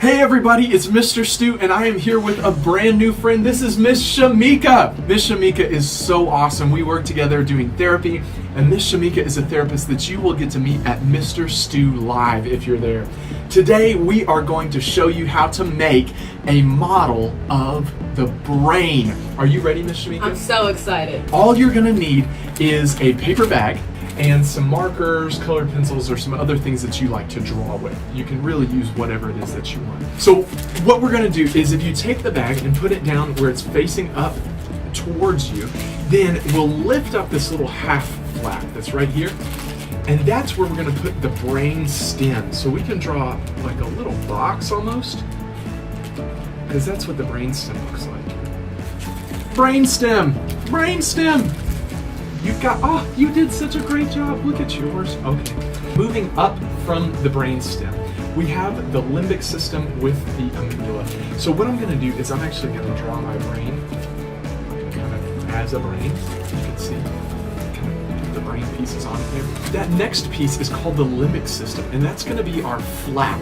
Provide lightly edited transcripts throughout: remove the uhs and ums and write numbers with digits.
Hey everybody, it's Mr. Stu and I am here with a brand new friend. This is Miss Shameka. Miss Shameka is so awesome. We work together doing therapy, and Miss Shameka is a therapist that you will get to meet at Mr. Stu Live if you're there. Today we are going to show you how to make a model of the brain. Are you ready, Miss Shameka? I'm so excited. All you're gonna need is a paper bag and some markers, colored pencils, or some other things that you like to draw with. You can really use whatever it is that you want. So what we're gonna do is if you take the bag and put it down where it's facing up towards you, then we'll lift up this little half flap that's right here, and that's where we're gonna put the brain stem. So we can draw like a little box almost, because that's what the brain stem looks like. Brain stem, brain stem. You did such a great job. Look at yours. Okay. Moving up from the brain stem, we have the limbic system with the amygdala. So what I'm going to do is I'm actually going to draw my brain kind of as a brain. You can see kind of the brain pieces on here. That next piece is called the limbic system, and that's going to be our flap.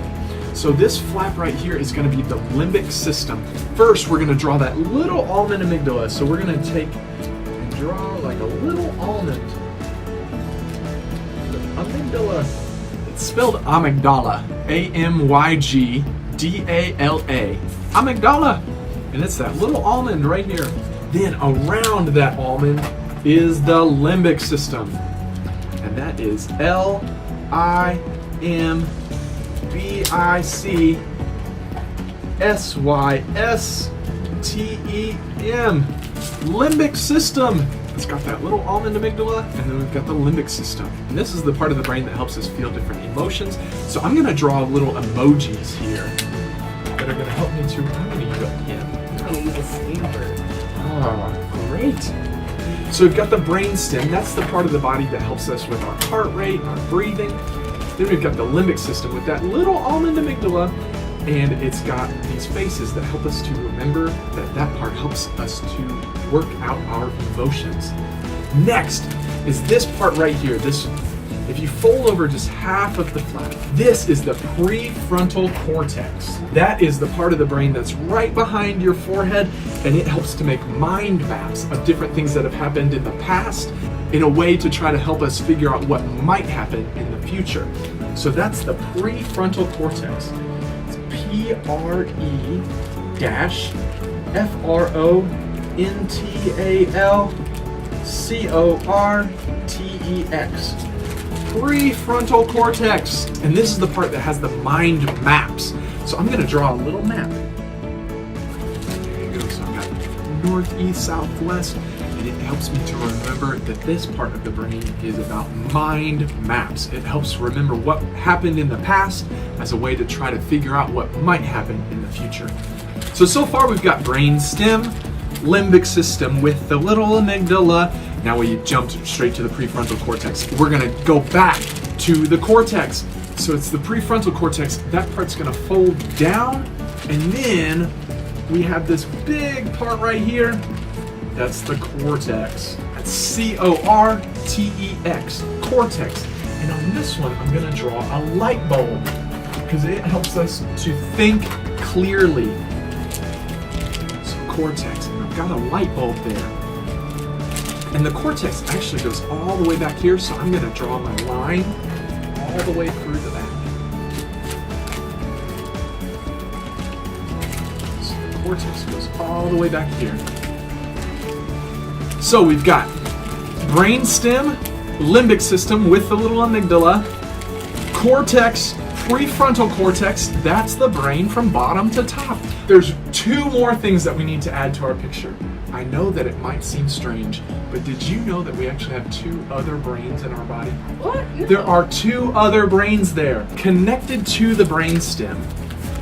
So this flap right here is going to be the limbic system. First, we're going to draw that little almond amygdala. So we're going to take and draw like a little almond. The amygdala. It's spelled amygdala. A-M-Y-G-D-A-L-A. Amygdala. And it's that little almond right here. Then around that almond is the limbic system. And that is L-I-M-B-I-C-S-Y-S-T-E-M. Limbic system. It's got that little almond amygdala, and then we've got the limbic system. And this is the part of the brain that helps us feel different emotions. So I'm going to draw little emojis here that are going to help me to. I'm going to use a pen. I'm going to use a stamper. Oh, great. So we've got the brain stem. That's the part of the body that helps us with our heart rate, our breathing. Then we've got the limbic system with that little almond amygdala, and it's got these faces that help us to remember that part helps us to work out our emotions. Next is this part right here. If you fold over just half of the flap, this is the prefrontal cortex. That is the part of the brain that's right behind your forehead, and it helps to make mind maps of different things that have happened in the past in a way to try to help us figure out what might happen in the future. So that's the prefrontal cortex. It's P-R-E-frontalcortex. Prefrontal cortex. And this is the part that has the mind maps. So I'm going to draw a little map. There you go. So I've got north, east, south, west. And it helps me to remember that this part of the brain is about mind maps. It helps remember what happened in the past as a way to try to figure out what might happen in the future. So far we've got brain stem, limbic system with the little amygdala. Now we jumped straight to the prefrontal cortex. We're gonna go back to the cortex. So it's the prefrontal cortex. That part's gonna fold down, and then we have this big part right here. That's the cortex. That's C-O-R-T-E-X, cortex. And on this one, I'm gonna draw a light bulb because it helps us to think clearly. So cortex, and I've got a light bulb there. And the cortex actually goes all the way back here, so I'm gonna draw my line all the way through the back. So the cortex goes all the way back here. So we've got brain stem, limbic system with the little amygdala, cortex, prefrontal cortex, that's the brain from bottom to top. There's two more things that we need to add to our picture. I know that it might seem strange, but did you know that we actually have two other brains in our body? What? No. There are two other brains there, connected to the brain stem.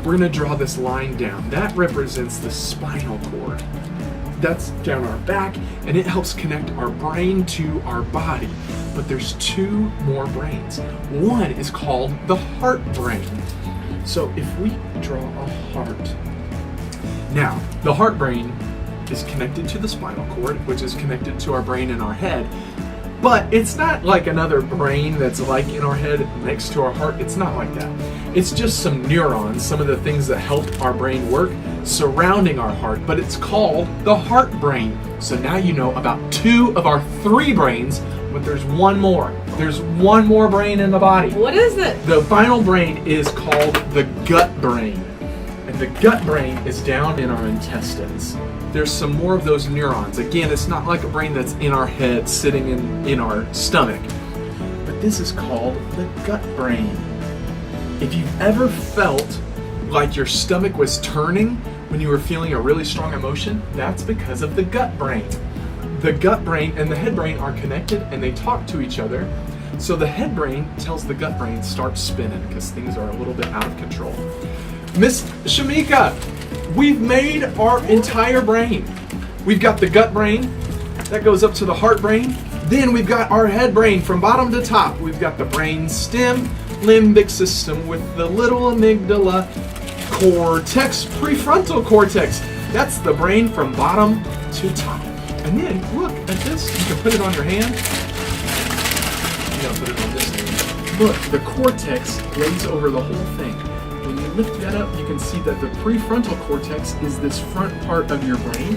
We're gonna draw this line down. That represents the spinal cord. That's down our back, and it helps connect our brain to our body. But there's two more brains. One is called the heart brain. So if we draw a heart, now the heart brain is connected to the spinal cord, which is connected to our brain and our head. But it's not like another brain that's like in our head next to our heart. It's not like that. It's just some neurons, some of the things that help our brain work surrounding our heart, but it's called the heart brain. So now you know about 2 of our 3 brains, but there's one more. There's one more brain in the body. What is it? The final brain is called the gut brain. And the gut brain is down in our intestines. There's some more of those neurons. Again, it's not like a brain that's in our head sitting in our stomach. But this is called the gut brain. If you've ever felt like your stomach was turning when you were feeling a really strong emotion, that's because of the gut brain. The gut brain and the head brain are connected and they talk to each other. So the head brain tells the gut brain start spinning because things are a little bit out of control. Miss Shameka, we've made our entire brain. We've got the gut brain, that goes up to the heart brain. Then we've got our head brain from bottom to top. We've got the brain stem, limbic system with the little amygdala, cortex, prefrontal cortex. That's the brain from bottom to top. And then look at this. You can put it on your hand. You gotta put it on this hand. Look, the cortex lays over the whole thing. When you lift that up, you can see that the prefrontal cortex is this front part of your brain.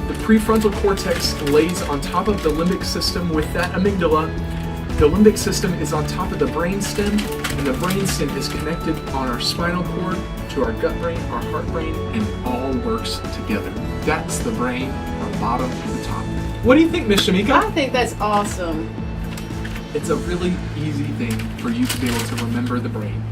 The prefrontal cortex lays on top of the limbic system with that amygdala. The limbic system is on top of the brain stem, and the brain stem is connected on our spinal cord to our gut brain, our heart brain, and it all works together. That's the brain from bottom to the top. What do you think, Miss Shameka? I think that's awesome. It's a really easy thing for you to be able to remember the brain.